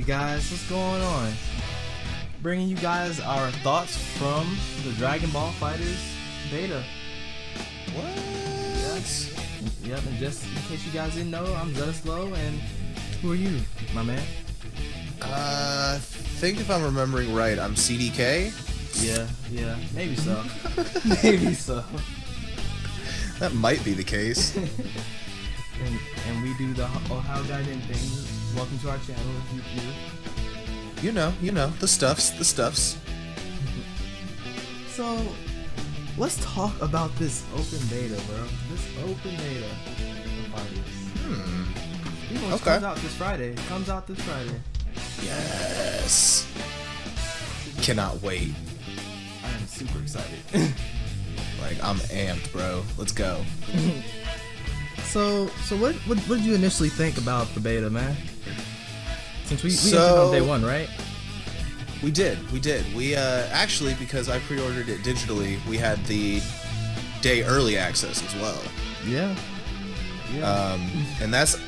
guys, what's going on? Bringing you guys our thoughts from the Dragon Ball FighterZ Beta. What? Yes. Yep, and just in case you guys didn't know, I'm Zetaslow, and who are you, my man? I think if I'm remembering right, I'm CDK. Yeah, maybe so. Maybe so. That might be the case. and we do the Ohayo Gaiden thing. Welcome to our channel if you're new. You know, the stuffs. So, let's talk about this open beta, bro. This open beta of FighterZ. Okay. Comes out this Friday. Yes. Cannot wait. I am super excited. Like, I'm amped, bro. Let's go. So what did you initially think about the beta, man? Since we did it on day one, right? We did. We actually, because I pre-ordered it digitally, we had the day early access as well. Yeah. And that's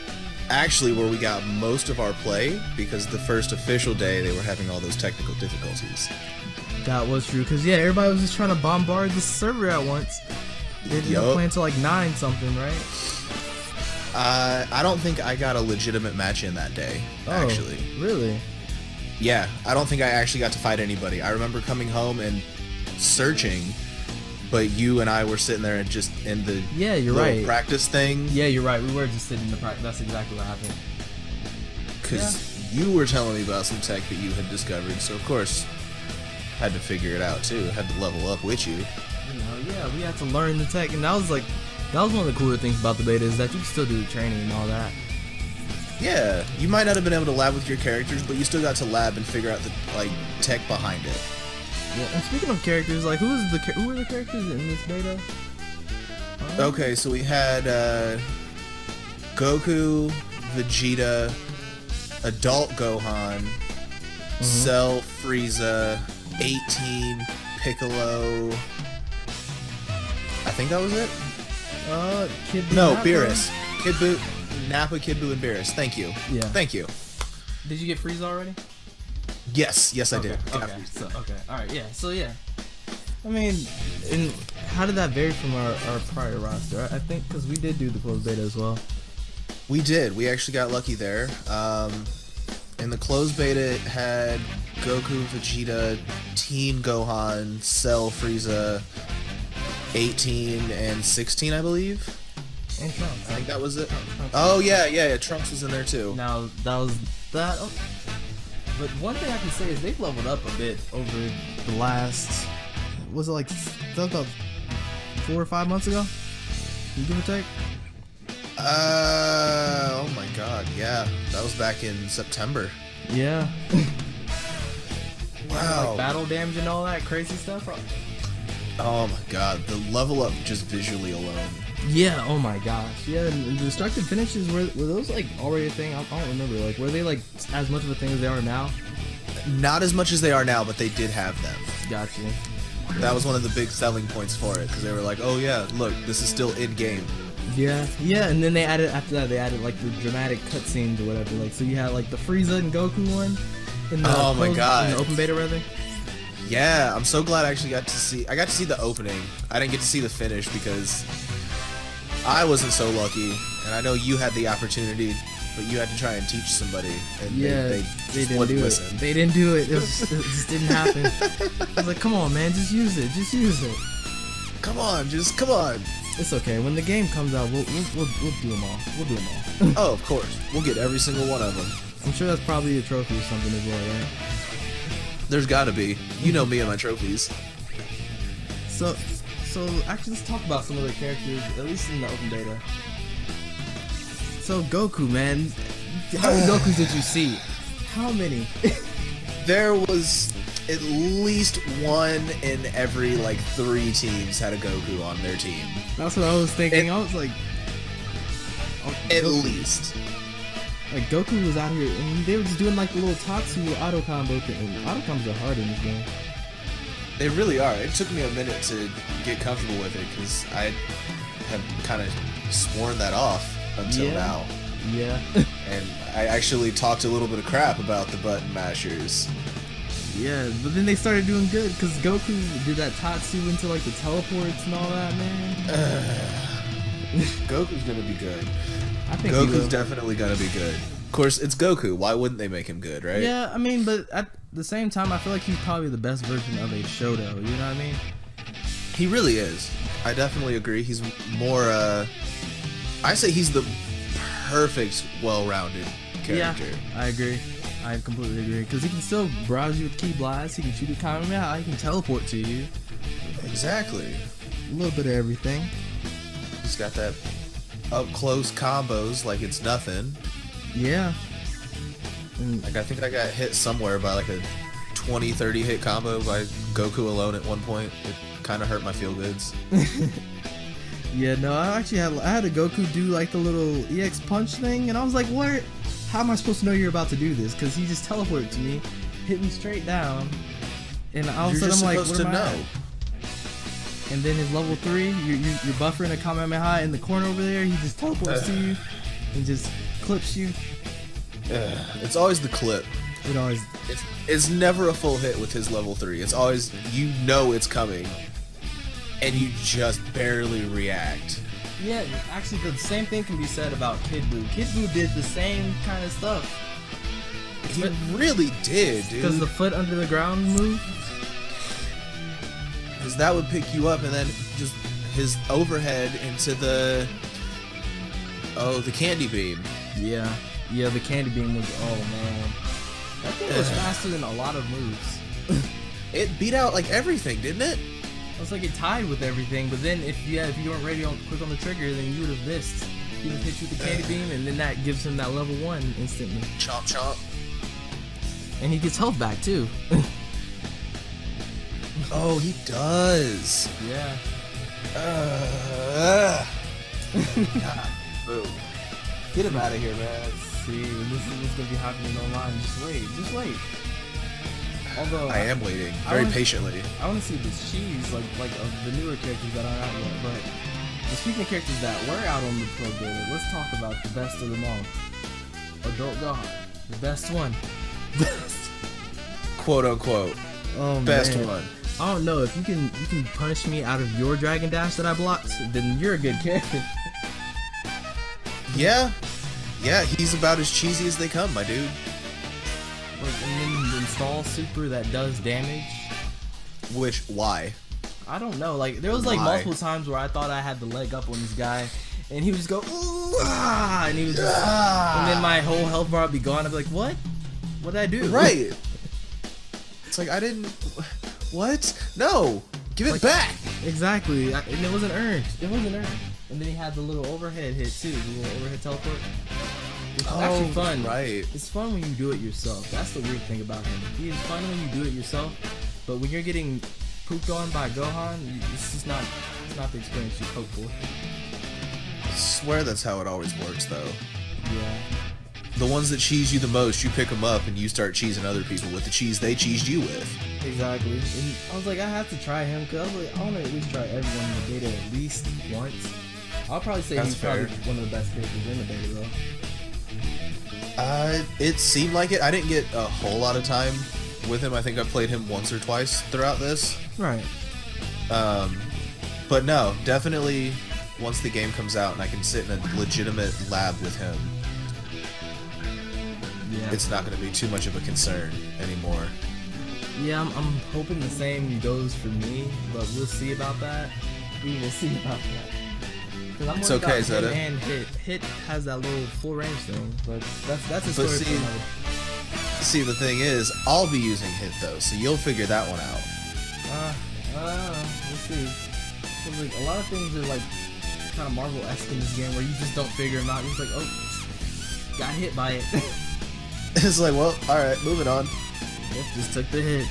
actually where we got most of our play, because the first official day they were having all those technical difficulties. That was true, because yeah, everybody was just trying to bombard the server at once. They didn't play until like 9 something, right? I don't think I got a legitimate match in that day, actually. Really? Yeah, I don't think I actually got to fight anybody. I remember coming home and searching, but you and I were sitting there and just in the practice thing. Yeah, you're right. We were just sitting in the practice. That's exactly what happened. Because you were telling me about some tech that you had discovered, so of course, had to figure it out too. Had to level up with you. We had to learn the tech, and that was one of the cooler things about the beta is that you can still do the training and all that. Yeah, you might not have been able to lab with your characters, but you still got to lab and figure out the tech behind it. Yeah, and speaking of characters, who were the characters in this beta? Okay, so we had Goku, Vegeta, Adult Gohan, Cell, Frieza, 18, Piccolo. I think that was it. Kid Buu, no, Nappa. Beerus. Kid Buu, Nappa, Kid Buu, and Beerus. Thank you. Yeah. Thank you. Did you get Frieza already? Yes, I did. Alright, yeah. So yeah. I mean, and how did that vary from our prior roster? I think because we did do the closed beta as well. We did. We actually got lucky there. In the closed beta, it had Goku, Vegeta, Teen Gohan, Cell, Frieza, 18 and 16, I believe. And Trunks. I think that was it. Oh yeah. Trunks was in there too. Now that was that. Oh. But one thing I can say is they've leveled up a bit over the last. Was it like that was about 4 or 5 months ago? You give or take. Oh my God, yeah, that was back in September. Yeah. Wow. Like battle damage and all that crazy stuff. Oh my God, the level up just visually alone. Yeah, oh my gosh. Yeah, and the destructive finishes, were those like already a thing? I don't remember. Like, were they like as much of a thing as they are now? Not as much as they are now, but they did have them. Gotcha. That was one of the big selling points for it, because they were like, oh yeah, look, this is still in-game. Yeah, and then they added, after that, they added like the dramatic cutscenes or whatever. Like, so you had like the Frieza and Goku one in the my God. in the open beta, rather. Yeah, I'm so glad I actually got to see the opening. I didn't get to see the finish because I wasn't so lucky, and I know you had the opportunity, but you had to try and teach somebody, and they didn't do it. They didn't do it. It just didn't happen. I was like, come on, man, just use it. Come on. It's okay. When the game comes out, we'll do them all. Oh, of course. We'll get every single one of them. I'm sure that's probably a trophy or something as well, right? There's gotta be. You know me and my trophies. So actually, let's talk about some of the characters, at least in the open beta. So Goku, man, how many Gokus did you see? How many? There was at least one in every 3 teams had a Goku on their team. That's what I was thinking. I was like, at least. Like Goku was out here, and they were just doing the little Tatsu auto combo thing. And auto combos are hard in this game. They really are. It took me a minute to get comfortable with it because I have kind of sworn that off until now. Yeah. And I actually talked a little bit of crap about the button mashers. Yeah, but then they started doing good because Goku did that Tatsu into like the teleports and all that, man. Goku's gonna be good. I think he Goku's will. definitely gonna be good. Of course, it's Goku. Why wouldn't they make him good, right? Yeah, I mean, but at the same time, I feel like he's probably the best version of a Shoto. You know what I mean? He really is. I definitely agree. He's more. I say he's the perfect, well-rounded character. Yeah, I agree. I completely agree. Because he can still browse you with Ki Blast. He can shoot a Kamehameha. He can teleport to you. Exactly. A little bit of everything. He's got that up-close combos like it's nothing. Yeah. And Like I think I got hit somewhere by like a 20-30 hit combo by Goku alone at one point. It kind of hurt my feel-goods. yeah, no, I had a Goku do like the little EX punch thing, and I was like, what? How am I supposed to know you're about to do this? Because he just teleported to me, hit me straight down, and all of a You're sudden just I'm like, supposed what to am I know. at? And then his level 3, you're buffering a Kamehameha in the corner over there, he just teleports to you and just clips you. It's always the clip. It always, It's never a full hit with his level 3. It's always, you know it's coming, and you just barely react. yeah, actually the same thing can be said about Kid Buu. Kid Buu did the same kind of stuff. He really did, dude. Because the foot under the ground move. Because that would pick you up, and then just his overhead into the candy beam. Yeah, the candy beam was, oh man. That thing was faster than a lot of moves. It beat out like everything, didn't it? It's like it tied with everything, but then if you weren't ready quick on the trigger, then you would have missed. He would have hit you with the candy beam, and then that gives him that level 1 instantly. Chomp chomp. And he gets health back too. Oh, he does. Yeah. God, boom. Get him out of here, man. See, this is what's gonna be happening online. Just wait. Although I am waiting I very wanna- patiently. I want to see this cheese, like of the newer characters that aren't out yet. But speaking of characters that were out on the Pro Beta, let's talk about the best of them all. Adult God, the best one. Quote unquote. Oh Best man. one. I don't know if you can punish me out of your Dragon Dash that I blocked, then you're a good character. Yeah. Yeah, he's about as cheesy as they come, my dude. Like, and then the install super that does damage. Why? I don't know. Like there was like Why? multiple times where I thought I had the leg up on this guy, and he would just go ooh, ah, and he would just, and then my whole health bar would be gone. I'd be like, what? What did I do? Right. It's like I didn't. What? No. Give it Like- back. Exactly. And it wasn't earned. And then he had the little overhead hit too, the little overhead teleport. Which is actually fun. Right. It's fun when you do it yourself. That's the weird thing about him. He is fun when you do it yourself, but when you're getting pooped on by Gohan, it's just not. It's not the experience you hope for. I swear that's how it always works, though. Yeah. The ones that cheese you the most, you pick them up and you start cheesing other people with the cheese they cheesed you with. Exactly. And I was like, I have to try him because I was like, I want to at least try everyone in the beta at least once. I'll probably say That's he's probably fair. one of the best characters in the beta though. It seemed like it. I didn't get a whole lot of time with him. I think I played him once or twice throughout this. Right. But no, definitely once the game comes out and I can sit in a legitimate lab with him, Yeah. it's not going to be too much of a concern anymore. Yeah, I'm hoping the same goes for me, but we'll see about that. We will see about that. 'Cause I'm It's worried okay, about him Zeta. and Hit. Hit has that little full range thing, but that's a story But for see- another. See, the thing is, I'll be using Hit though, so you'll figure that one out. We'll see. 'Cause, like, a lot of things are like kind of Marvel-esque in this game where you just don't figure them out. You're just like, oh, got hit by it. It's like, well, alright, moving on. Yep, just took the hit.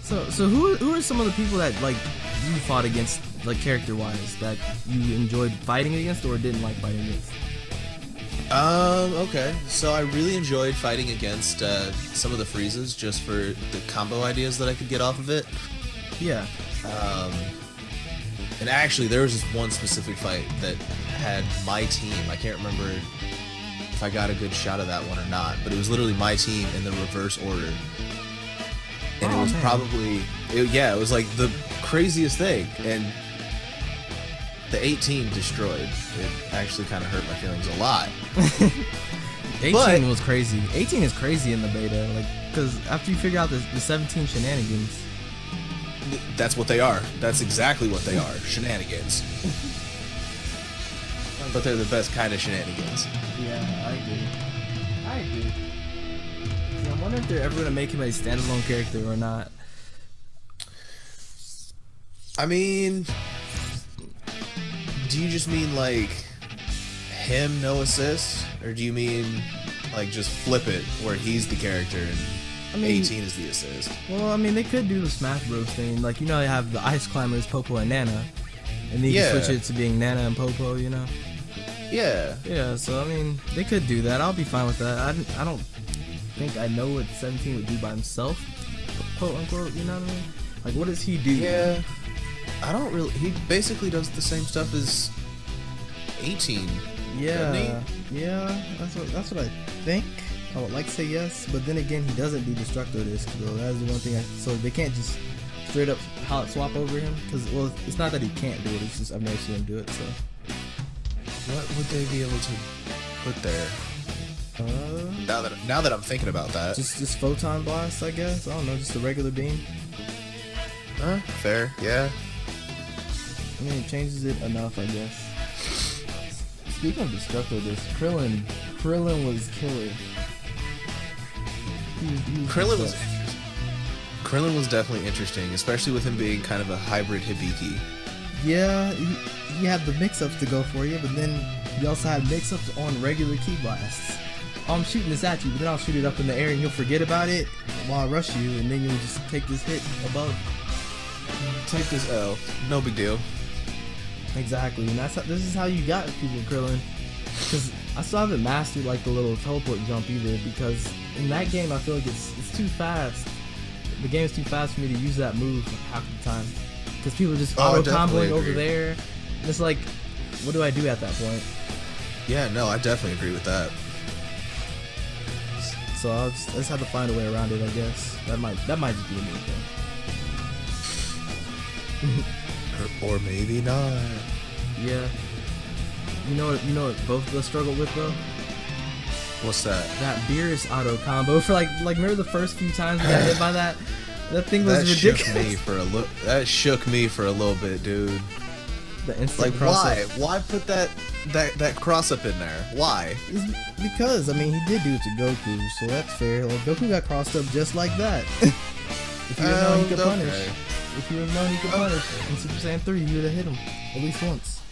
So who are some of the people that like you fought against, like character-wise, that you enjoyed fighting against or didn't like fighting against? Okay. So I really enjoyed fighting against some of the freezes just for the combo ideas that I could get off of it. Yeah. And actually, there was just one specific fight that had my team. I can't remember if I got a good shot of that one or not, but it was literally my team in the reverse order. And it was probably, it was like the craziest thing. And the 18 destroyed. It actually kind of hurt my feelings a lot. 18 was crazy. 18 is crazy in the beta, like, because after you figure out the 17 shenanigans. That's what they are. That's exactly what they are. Shenanigans. But they're the best kind of shenanigans. Yeah, I agree. Yeah, I wonder if they're ever going to make him a standalone character or not. I mean, do you just mean like him no assist, or do you mean like just flip it where he's the character and 18 is the assist? Well, I mean, they could do the Smash Bros thing, like, you know, they have the Ice Climbers, Popo and Nana, and then you can switch it to being Nana and Popo, you know? Yeah, so I mean, they could do that. I'll be fine with that. I don't think I know what 17 would do by himself, quote unquote, you know what I mean? Like, what does he do? Yeah, I don't really. He basically does the same stuff as 18. Yeah, that's what I think. I would like to say yes, but then again, he doesn't do Destructo Disc, though. That is the one thing. So they can't just straight up palette swap over him, because, well, it's not that he can't do it. It's just I've never seen him do it. So what would they be able to put there? Now that I'm thinking about that, just Photon Blast, I guess. I don't know, just a regular beam. Fair, yeah. I mean, it changes it enough, I guess. Speaking of Destructo Disc, Krillin was killer. Krillin was definitely interesting, especially with him being kind of a hybrid Hibiki. Yeah, he had the mix-ups to go for you, but then he also had mix-ups on regular key blasts. Oh, I'm shooting this at you, but then I'll shoot it up in the air and you'll forget about it while I rush you, and then you'll just take this hit above. Take this L. No big deal. Exactly, and this is how you got people Krillin. Because I still haven't mastered like the little teleport jump either, because in that game I feel like it's too fast. The game is too fast for me to use that move half the time. Because people are just auto-comboing over there. And it's like, what do I do at that point? Yeah, no, I definitely agree with that. So I just have to find a way around it, I guess. That might just be a new thing. or maybe not. Yeah. You know what both of us struggled with though? What's that? That Beerus auto combo for like remember the first few times we got hit by that? That thing was ridiculous. That shook me for a little bit, dude. The instant like cross-up. why put that cross up in there? Why? It's because I mean he did do it to Goku, so that's fair. Like Goku got crossed up just like that. If you would have known he could punish. If you would have known he could punish in Super Saiyan 3, you would have hit him at least once.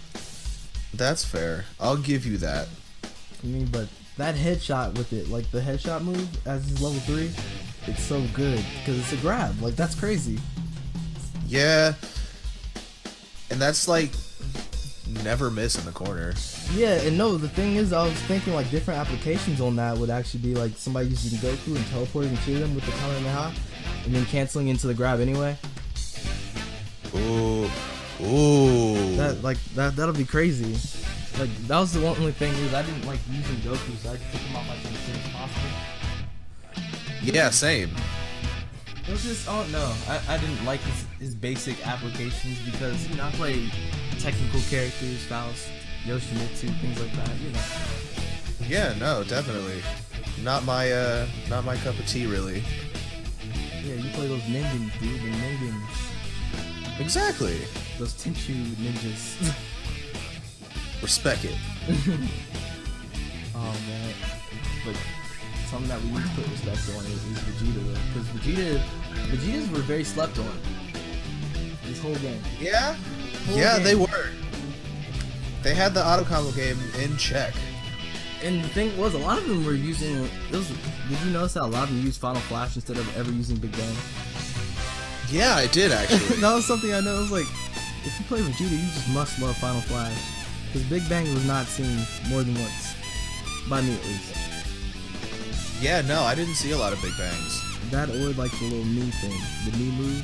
That's fair. I'll give you that. I mean, but that headshot with it, like the headshot move as his level 3, it's so good because it's a grab. Like that's crazy. Yeah. And that's like never miss in the corner. Yeah, and no, the thing is, I was thinking like different applications on that would actually be like somebody using Goku and teleporting to them with the Kamehameha, and then canceling into the grab anyway. Ooh. That'll be crazy. Like that was the only thing is I didn't like using Goku, so I just took him off like as soon as possible. Yeah, same. It was just, oh no, I didn't like his basic applications because, you know, I play technical characters, Faust, Yoshimitsu, things like that, you know. Yeah, no, definitely. Not my cup of tea, really. Yeah, you play those ninjas, dude, the ninjas. Exactly. Those Tenchu ninjas. Respect it. Oh man. But something that we need to put respect on is Vegeta though. Because Vegetas were very slept on. This whole game. Yeah? Game. They were. They had the auto combo game in check. And the thing was, a lot of them were using. Did you notice that a lot of them used Final Flash instead of ever using Big Bang? Yeah, I did actually. That was something I know. It was like, if you play Vegeta, you just must love Final Flash. Because Big Bang was not seen more than once. By me at least. Yeah, no, I didn't see a lot of Big Bangs. That or like the little knee thing. The knee move.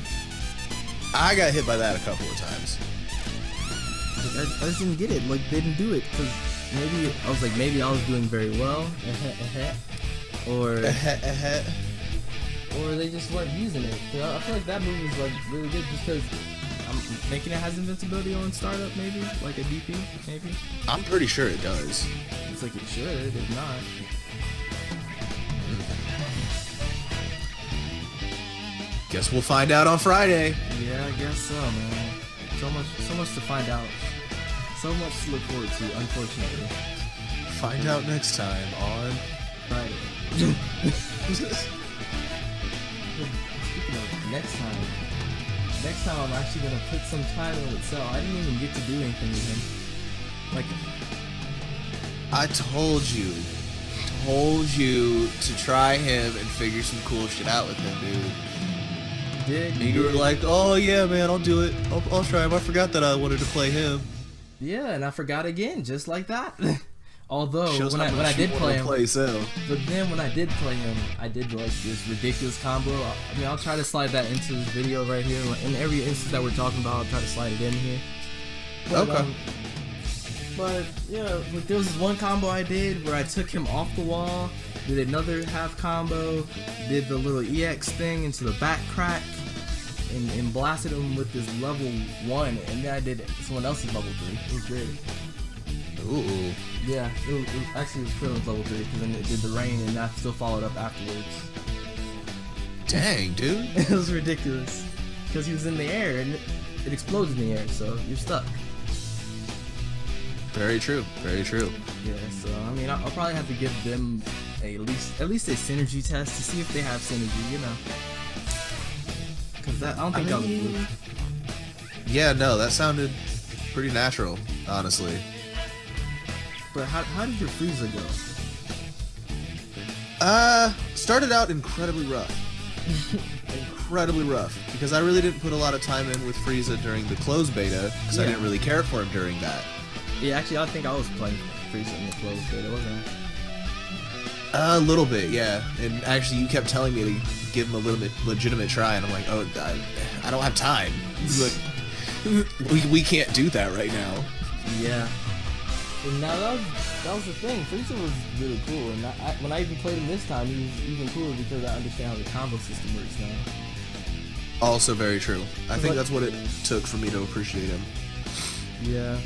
I got hit by that a couple of times. I just didn't get it. Like, they didn't do it because maybe I was like, maybe I was doing very well, or they just weren't using it. I feel like that move is like really good just because I'm thinking it has invincibility on startup, maybe like a DP, maybe. I'm pretty sure it does. It's like it should, if not. Guess we'll find out on Friday. Yeah, I guess so, man. So much to find out. So much to look forward to, unfortunately. Find out next time on Friday. Speaking of next time I'm actually gonna put some time in with Cell. I didn't even get to do anything with him. Like, I told you to try him and figure some cool shit out with him, dude. And you were like, oh yeah, man, I'll do it. I'll try him. I forgot that I wanted to play him. Yeah, and I forgot again, just like that. Although when I did play him, but then when I did play him, I did like this ridiculous combo. I mean, I'll try to slide that into this video right here. In every instance that we're talking about, I'll try to slide it in here. But, okay. But yeah, like, there was this one combo I did where I took him off the wall, did another half combo, did the little EX thing into the back crack, and blasted him with this level 1, and then I did someone else's level 3. It was great. Ooh. Yeah, it was Krillin's level 3, because then it did the rain, and that still followed up afterwards. Dang, dude. It was ridiculous, because he was in the air, and it explodes in the air, so you're stuck. Very true. Very true. Yeah, so I mean, I'll probably have to give them at least a synergy test to see if they have synergy, you know. Because I don't think that was blue. Yeah, no, that sounded pretty natural, honestly. But how did your Frieza go? Started out incredibly rough. Incredibly rough. Because I really didn't put a lot of time in with Frieza during the closed beta, because I didn't really care for him during that. Yeah, actually, I think I was playing Frieza in the closed beta, wasn't I? A little bit, yeah. And actually, you kept telling me to give him a legitimate try, and I'm like, oh, I don't have time. Like, we can't do that right now. Yeah. And now that was the thing. Frieza was really cool, and when I even played him this time, he was even cooler because I understand how the combo system works now. Also very true. I think that's what it took for me to appreciate him. Yeah.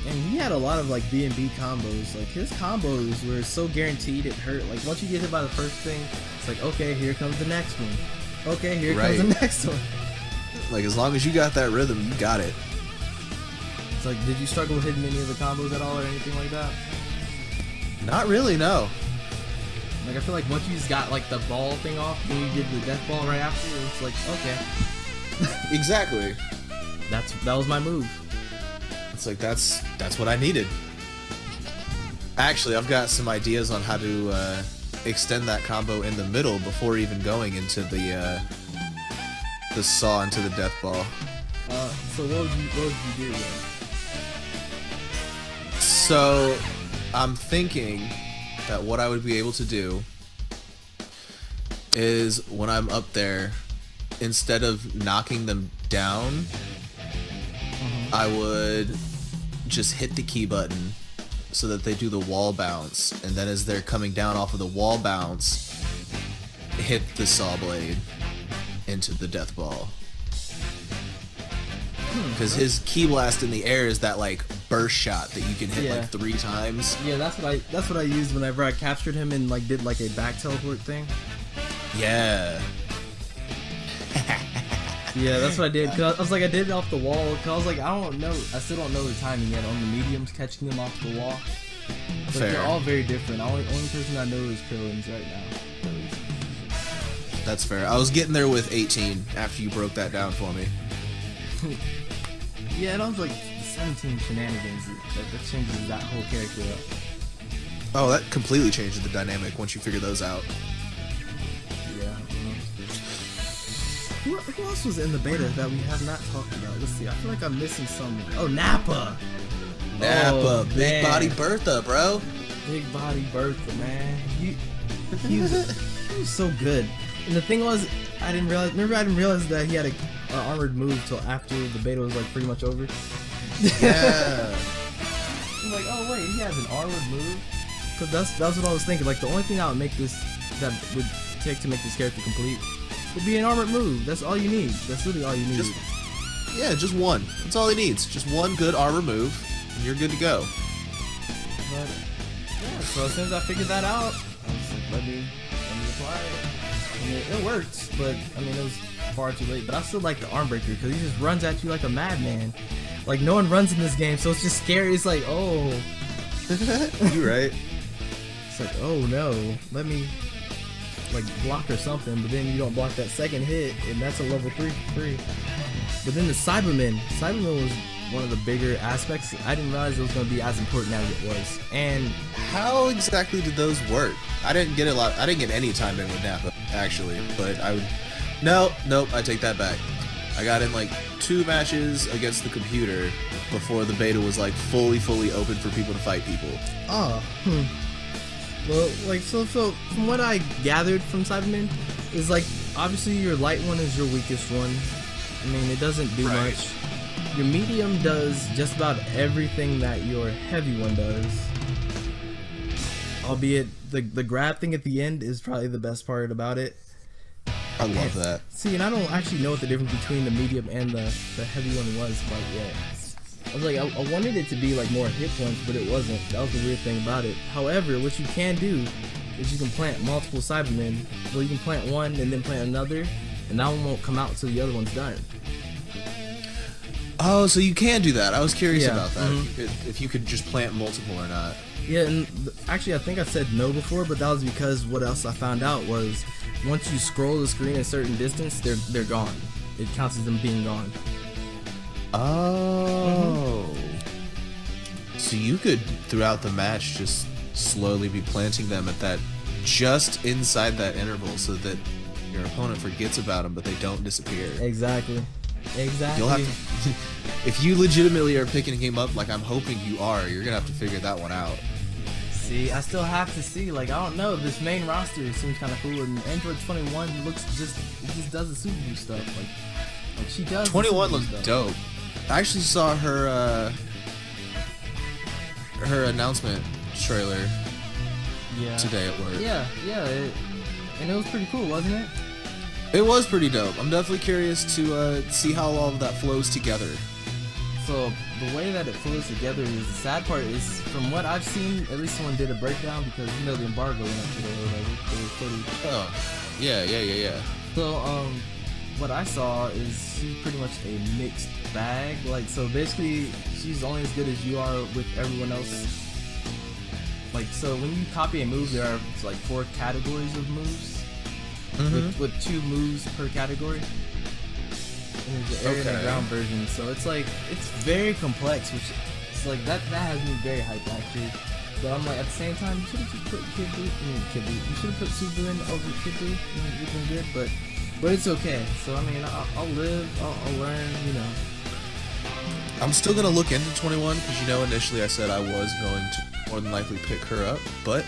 And he had a lot of like B&B combos. Like his combos were so guaranteed it hurt. Like once you get hit by the first thing, it's like, okay, here comes the next one. Okay, here comes the next one. Like as long as you got that rhythm, you got it. It's like, did you struggle with hitting any of the combos at all or anything like that? Not really, no. Like I feel like once you just got like the ball thing off, then you did the death ball right after. It's like, okay. Exactly. That was my move. It's like that's what I needed. Actually, I've got some ideas on how to extend that combo in the middle before even going into the saw into the death ball. So what would you do then? So I'm thinking that what I would be able to do is when I'm up there, instead of knocking them down, I would just hit the key button so that they do the wall bounce, and then as they're coming down off of the wall bounce, hit the saw blade into the death ball. Because his key blast in the air is that like burst shot that you can hit like 3 times. Yeah, that's what I used whenever I captured him and like did like a back teleport thing. Yeah. Yeah, that's what I did. Cause I was like, I did it off the wall. Cause I was like, I still don't know the timing yet on the mediums catching them off the wall. But they're all very different. Only person I know is Krillin's right now. That's fair. I was getting there with 18 after you broke that down for me. Yeah, that was like 17 shenanigans that changes that whole character up. Oh, that completely changes the dynamic once you figure those out. Yeah. Who else was in the beta that we have not talked about? Let's see. I feel like I'm missing someone. Oh, Nappa. Big body Bertha, bro. Big body Bertha, man. He was so good. And the thing was, I didn't realize that he had an armored move till after the beta was like pretty much over. Yeah. I'm like, oh wait, he has an armored move. Cause that's what I was thinking. Like the only thing that would take to make this character complete would be an armored move. That's all you need. That's literally all you need. Just one. That's all he needs. Just one good armor move, and you're good to go. But yeah, so as soon as I figured that out, I was like, let me apply it. I mean, it worked, but I mean, it was far too late. But I still like the arm breaker because he just runs at you like a madman. Like no one runs in this game, so it's just scary. It's like, oh, You're right. it's like, oh no, let me like block or something. But then you don't block that second hit, and that's a level 3 for free. But then the Cyberman was one of the bigger aspects. I didn't realize it was going to be as important as it was. And How exactly did those work? I didn't get any time in with Nappa, actually, but I would... Nope, I take that back. I got in like 2 matches against the computer before the beta was like fully open for people to fight people. Well, like, so from what I gathered from Cyberman, is like, obviously your light one is your weakest one. I mean, it doesn't do much. Your medium does just about everything that your heavy one does. Albeit, the grab thing at the end is probably the best part about it. I love that. See, and I don't actually know what the difference between the medium and the heavy one was quite yet. I was like, I wanted it to be like more hit points, but it wasn't. That was the weird thing about it. However, what you can do is you can plant multiple Cybermen. Well, you can plant one and then plant another, and that one won't come out until the other one's done. Oh, so you can do that. I was curious Yeah, about that. If you could just plant multiple or not. Yeah, and actually I think I said no before, but that was because what else I found out was once you scroll the screen a certain distance, they're gone. It counts as them being gone. Oh. So you could, throughout the match, just slowly be planting them at that, just inside that interval so that your opponent forgets about them, but they don't disappear. Exactly. You'll have to, if you legitimately are picking a game up, like I'm hoping you are, you're gonna have to figure that one out. See, I still have to see. Like, I don't know. This main roster seems kind of cool, and Android 21 looks it just does the Subaru stuff. Like she does. 21 looks dope. I actually saw her announcement trailer today at work. Yeah, and it was pretty cool, wasn't it? It was pretty dope. I'm definitely curious to see how all of that flows together. So the way that it flows together is the sad part is, from what I've seen, at least someone did a breakdown because you know the embargo went up today or whatever. It was pretty. Oh, yeah. So what I saw is she's pretty much a mixed bag. Like, so basically she's only as good as you are with everyone else. Like, so when you copy a move, there are like 4 categories of moves. With 2 moves per category. And there's the air and the ground version, so it's like, it's very complex, which it's like that has me very hyped actually. But I'm like, at the same time, you should have just put you should have put Subaru in over Kid Buu. You've been good, but it's okay. So I mean, I'll live, I'll learn, you know. I'm still gonna look into 21 because you know initially I said I was going to more than likely pick her up, but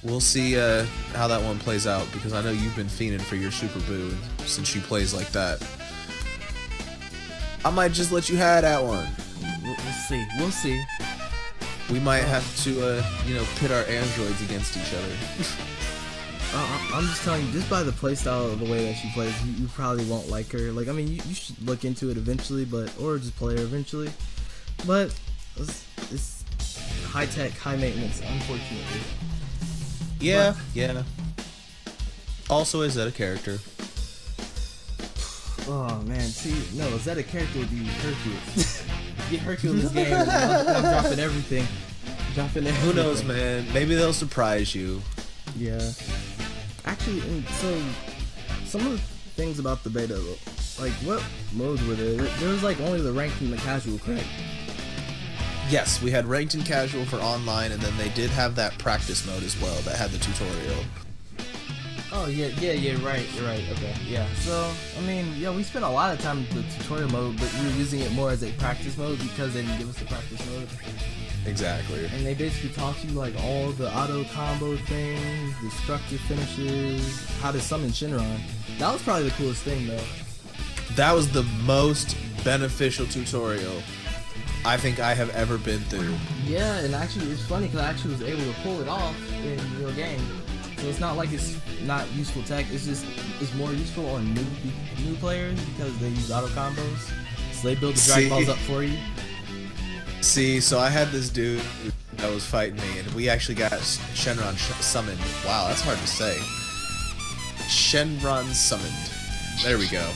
we'll see how that one plays out, because I know you've been fiending for your Super Buu since she plays like that. I might just let you have that one. We'll see. We might have to, pit our androids against each other. I'm just telling you, just by the playstyle of the way that she plays, you probably won't like her. Like, I mean, you should look into it eventually, or just play her eventually. But it's high tech, high maintenance, unfortunately. Yeah. Also, is that a character? Oh man, see, no, is that a character would be Hercules? Get Hercules in this game, I'm dropping everything. Who knows, man? Maybe they'll surprise you. Yeah. Actually, so some of the things about the beta, like what modes were there? There was like only the ranked and the casual, correct? Yes, we had ranked and casual for online, and then they did have that practice mode as well that had the tutorial. Oh yeah, right, okay, yeah. So, I mean, yeah, we spent a lot of time in the tutorial mode, but we were using it more as a practice mode because they didn't give us the practice mode. Exactly. And they basically taught you like all the auto combo things, destructive finishes, how to summon Shinron. That was probably the coolest thing though. That was the most beneficial tutorial I think I have ever been through. Yeah, and actually it's funny because I actually was able to pull it off in real game. So it's not like it's not useful tech. It's just it's more useful on new players because they use auto combos. So they build the Dragon Balls up for you. See, so I had this dude that was fighting me, and we actually got Shenron summoned. Wow, that's hard to say. Shenron summoned. There we go.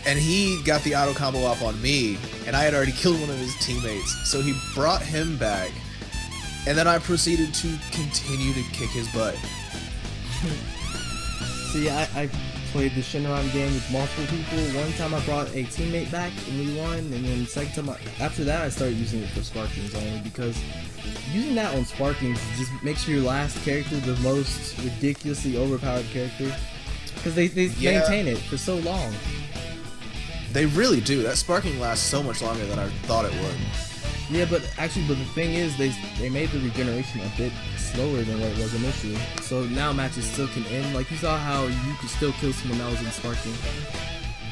And he got the auto combo up on me, and I had already killed one of his teammates. So he brought him back, and then I proceeded to continue to kick his butt. See, I played the Shenron game with multiple people. One time I brought a teammate back and we won, and then the second time, after that I started using it for Sparkings only because using that on Sparkings just makes your last character the most ridiculously overpowered character because they maintain it for so long. They really do. That Sparking lasts so much longer than I thought it would. Yeah, but the thing is, they made the regeneration a bit slower than what it was initially. So now matches still can end. Like you saw how you could still kill someone that was in Sparking.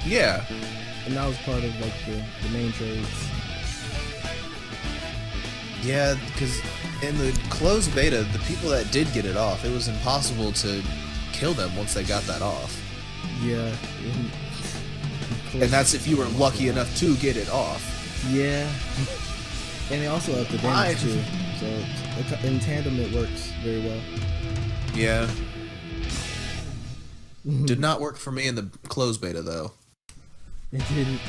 Yeah. And that was part of like the main trades. Yeah, because in the closed beta, the people that did get it off, it was impossible to kill them once they got that off. Yeah. And that's if you were lucky enough to get it off. Yeah. And they also up the damage too. So in tandem it works very well. Yeah. Did not work for me in the closed beta though. It didn't.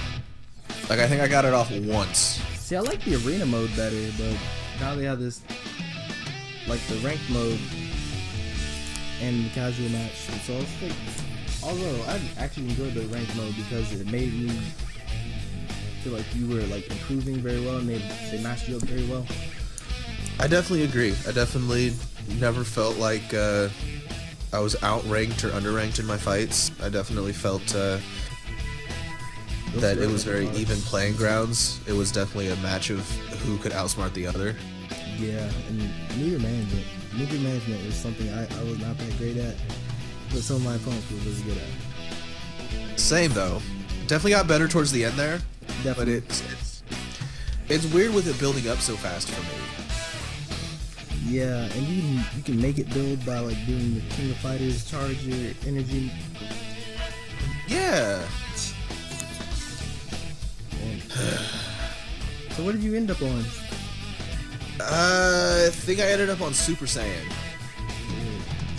Like I think I got it off once. See, I like the arena mode better, but now they have this like the ranked mode and the casual match. So it's like, although I actually enjoyed the ranked mode because it made me feel like you were like improving very well and they matched you up very well. I definitely agree. I definitely never felt like I was outranked or underranked in my fights. I definitely felt that it was very even playing grounds. It was definitely a match of who could outsmart the other. Yeah, and meter management is something I was not that great at, but some of my opponents were really good at. Same though. Definitely got better towards the end there. Definitely. But it's weird with it building up so fast for me. Yeah, and you can make it build by like doing the King of Fighters, charge your energy. Yeah. So what did you end up on? I think I ended up on Super Saiyan.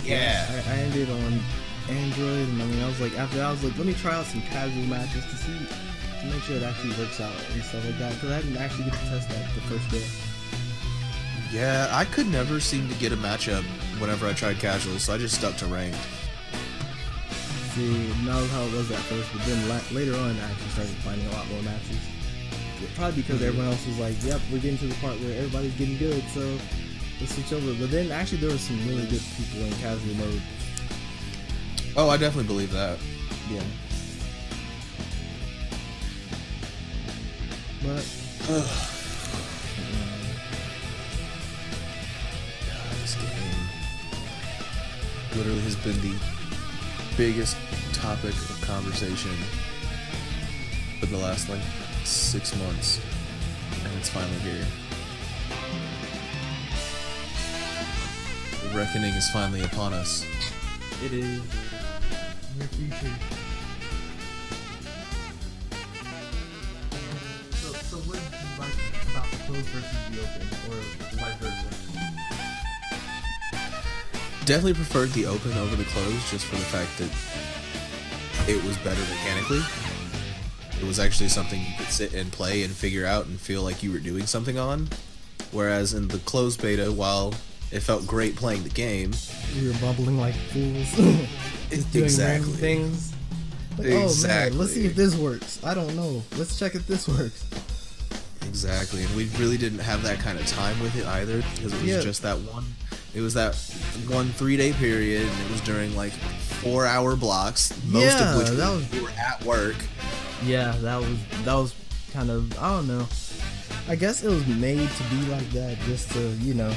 Yeah. I ended on Android, and I mean, after that, I was like, let me try out some casual matches to make sure it actually works out and stuff like that, because I didn't actually get to test that the first day. Yeah, I could never seem to get a matchup whenever I tried casual, so I just stuck to ranked. See, that was how it was at first, but then later on, I actually started finding a lot more matches. Probably because everyone else was like, yep, we're getting to the part where everybody's getting good, so let's switch over. But then actually there were some really good people in casual mode. Oh, I definitely believe that. Yeah. But this game literally has been the biggest topic of conversation for the last like 6 months, and it's finally here. The reckoning is finally upon us. it is near future. So what do you like about the closed versus the open, or vice versa? Definitely preferred the open over the closed, just for the fact that it was better mechanically. It was actually something you could sit and play and figure out and feel like you were doing something on. Whereas in the closed beta, while it felt great playing the game, We were bubbling like fools. Just doing random things. Like, oh man, let's see if this works. I don't know. Let's check if this works. Exactly, and we really didn't have that kind of time with it either, because it was just that one. It was that 1 3-day period, and it was during like 4-hour blocks, most of which we were at work. Yeah, that was kind of, I don't know. I guess it was made to be like that, just to, you know.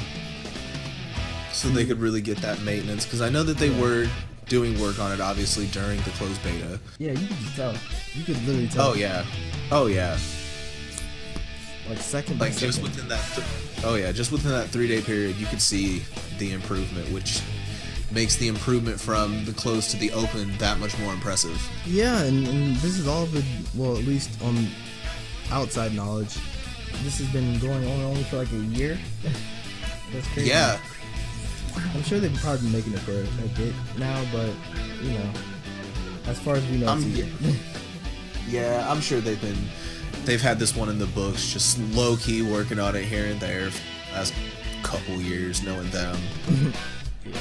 So they could really get that maintenance, because I know that they were doing work on it, obviously, during the closed beta. Yeah, you could just tell. You could literally tell. Oh yeah. Oh yeah. like second by Like just second. within that, just within that 3-day period, you could see the improvement, which makes the improvement from the closed to the open that much more impressive. Yeah, and this is all of it. Well, at least on outside knowledge, this has been going on only for like a year. That's crazy. Yeah, I'm sure they've probably been making it for a bit now, but you know, as far as we know, it's a year. yeah, I'm sure they've had this one in the books, just low key working on it here and there for the last couple years, knowing them. Yeah.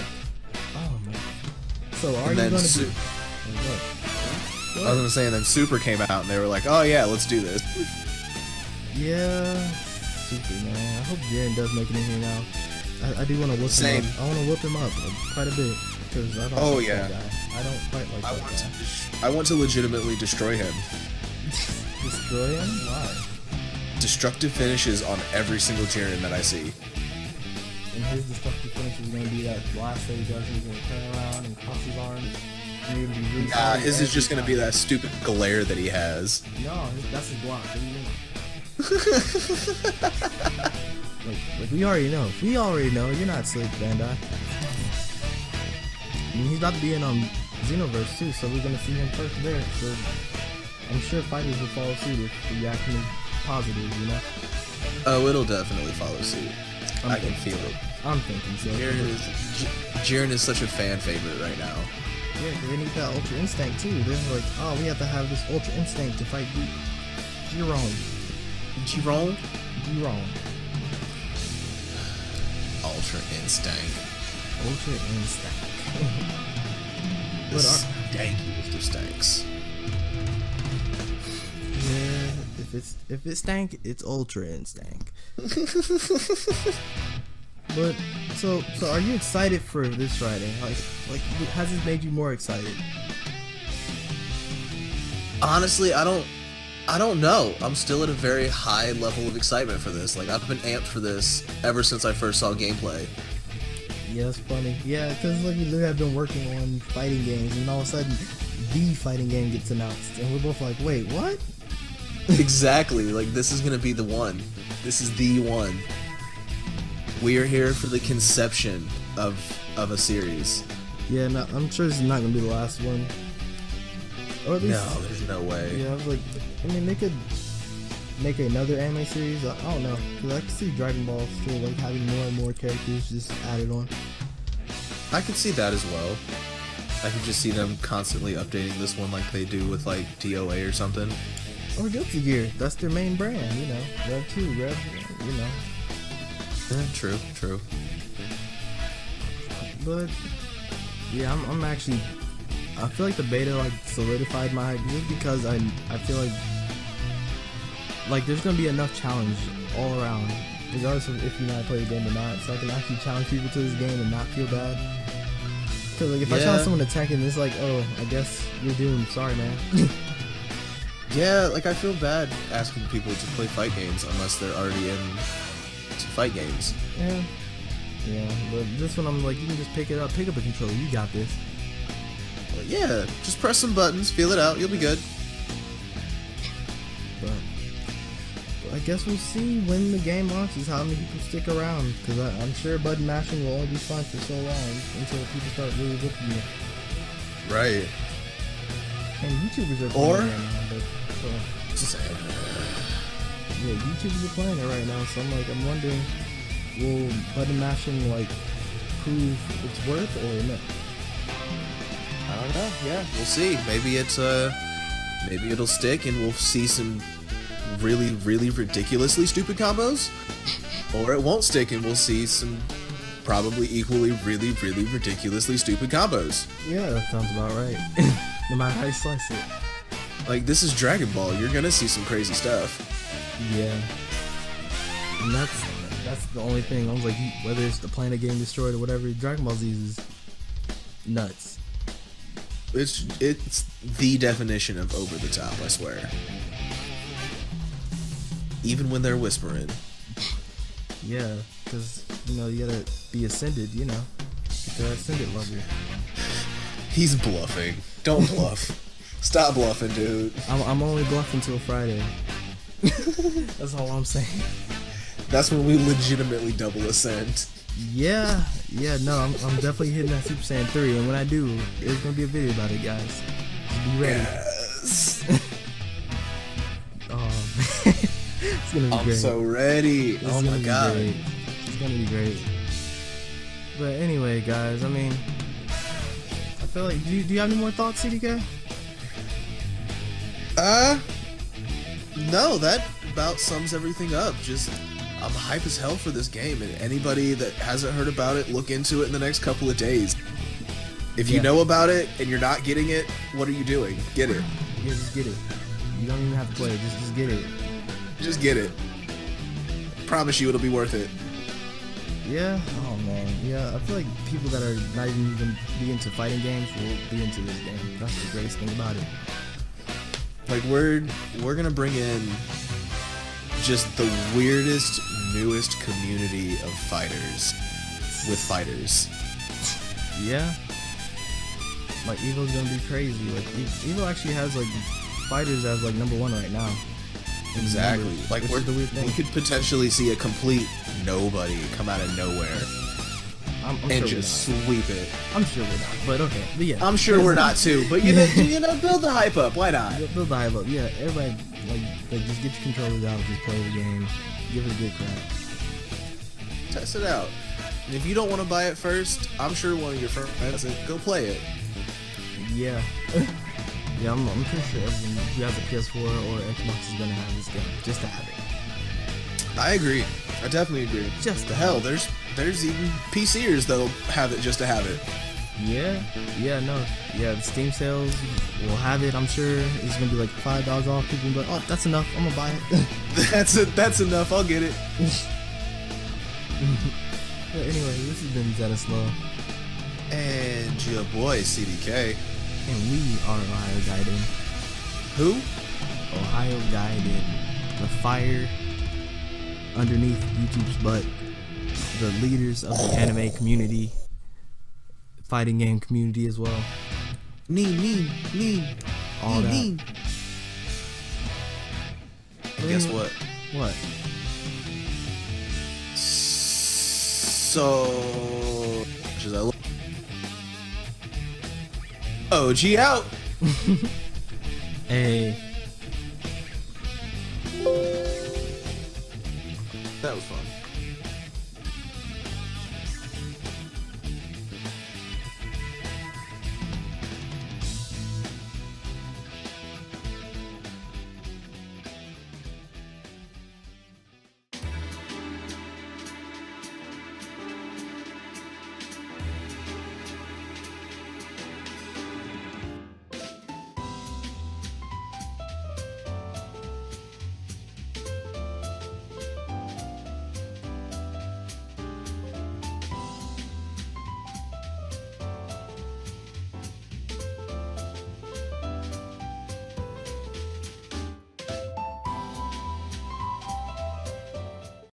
Oh man. So are And you then gonna Su- be? I was gonna say, and then Super came out, and they were like, "Oh yeah, let's do this." Yeah, Super man. I hope Jiren does make it in here now. I do want to whoop Same. him up. I want to whoop him up quite a bit because I don't. Oh, like yeah. that guy. I don't quite like that guy. I want to legitimately destroy him. Destroy him? Why? Destructive finishes on every single Jiren that I see. And his destructive finish is going to be that blast that he does. He's going to turn around and cross his arms. And you're gonna be really sorry His is every just gonna be time. that stupid glare that he has. No, that's his block. What do you mean? Like we already know. We already know. You're not slick, Bandai. I mean, he's about to be in Xenoverse too, so we're gonna see him first there. So I'm sure fighters will follow suit if the reaction is positive, you know. Oh, it'll definitely follow suit. I can thinking feel so. it. I'm thinking so. Jiren is such a fan favorite right now. Yeah, 'cause they need that Ultra Instinct too. They're like, oh, we have to have this Ultra Instinct to fight Jiren. Jiren? Jiren. Ultra Instinct. Ultra Instinct. The But stankiest of stanks. Yeah, if it's stank, it's Ultra Instinct. But so are you excited for this Friday? Like has this made you more excited? Honestly, I don't know. I'm still at a very high level of excitement for this. Like, I've been amped for this ever since I first saw gameplay. Yeah, it's funny. Yeah, because like we literally have been working on fighting games, and all of a sudden, the fighting game gets announced, and we're both like, wait, what? Exactly. Like, this is gonna be the one. This is the one. We are here for the conception of a series. Yeah, no, I'm sure this is not gonna be the last one. Or at least, No, there's no way. yeah, I was like, I mean, they could make another anime series. I don't know, because I can see Dragon Ball still like having more and more characters just added on. I could see that as well. I could just see them constantly updating this one like they do with like DOA or something. Or Guilty Gear, that's their main brand, you know. Rev 2, Rev, you know. Yeah, true. But yeah, I'm actually. I feel like the beta like solidified my hype just because I feel like there's gonna be enough challenge all around, regardless of if you know how to play the game or not. So I can actually challenge people to this game and not feel bad. Cause like if I challenge someone to Tekken, it's like, oh, I guess you're doomed. Sorry, man. Yeah, like I feel bad asking people to play fight games unless they're already into fight games. Yeah. Yeah, but this one I'm like, you can just pick it up, pick up a controller, you got this. But yeah, just press some buttons, feel it out, you'll be good. But I guess we'll see when the game launches how many people stick around, because I'm sure button mashing will only be fun for so long until people start really looking at it. Right. And YouTubers are Or- playing it right now, yeah, YouTubers are playing it right now, so I'm wondering, will button mashing like prove its worth or no? I don't know. Yeah, we'll see. Maybe maybe it'll stick, and we'll see some really, really ridiculously stupid combos, or it won't stick, and we'll see some probably equally really, really ridiculously stupid combos. Yeah, that sounds about right. No matter how you slice it. Like, this is Dragon Ball. You're gonna see some crazy stuff. Yeah. And that's the only thing. I was like, whether it's the Planet Game Destroyed or whatever, Dragon Ball Z is nuts. It's the definition of over the top, I swear. Even when they're whispering. Yeah, because, you know, you gotta be ascended, you know. Get to that ascended level. He's bluffing. Don't bluff. Stop bluffing, dude. I'm only bluffing till Friday. That's all I'm saying. That's when we legitimately double ascend. Yeah, no, I'm definitely hitting that Super Saiyan 3, and when I do, there's gonna be a video about it, guys. Just be ready. Yes. Oh, man. It's gonna be I'm great. so ready. Oh my god. Great. It's gonna be great. But anyway, guys, I mean, I feel like, do you have any more thoughts, CDK? No, that about sums everything up. Just, I'm hype as hell for this game, and anybody that hasn't heard about it, look into it in the next couple of days. If you know about it and you're not getting it, what are you doing? Get it. Yeah, just get it. You don't even have to play it. Just get it. Just get it. Promise you it'll be worth it. Yeah. Oh man. Yeah. I feel like people that are not even be into fighting games will be into this game. That's the greatest thing about it. Like we're gonna bring in just the weirdest, newest community of fighters with fighters. Yeah. Like Evo's gonna be crazy. Like Evo actually has like fighters as like #1 right now. Exactly. Like we could potentially see a complete nobody come out of nowhere I'm and sure just sweep it. I'm sure we're not, but okay. But yeah, I'm sure we're not too. But you know, build the hype up. Why not? Build the hype up. Yeah, everybody like just get your controllers out, just play the game, give it a good crack. Test it out. And if you don't want to buy it first, I'm sure one of your friends will go play it. Yeah. Yeah, I'm pretty sure everyone who has a PS4 or Xbox is gonna have this game just to have it. I agree. I definitely agree. Just to hell, there's even PCers that'll have it just to have it. Yeah, no. Yeah, the Steam sales will have it, I'm sure. It's gonna be like $5 off. People will be like, oh, that's enough, I'm gonna buy it. That's enough, I'll get it. But anyway, this has been Zetaslow. And your boy, CDK. And we are Ohayo Gaiden. Who? Ohayo Gaiden. The fire underneath YouTube's butt. The leaders of the anime community. Fighting game community as well. Mean. All that. Mean. Guess what? What? So... Should I look? OG out! Hey. That was fun.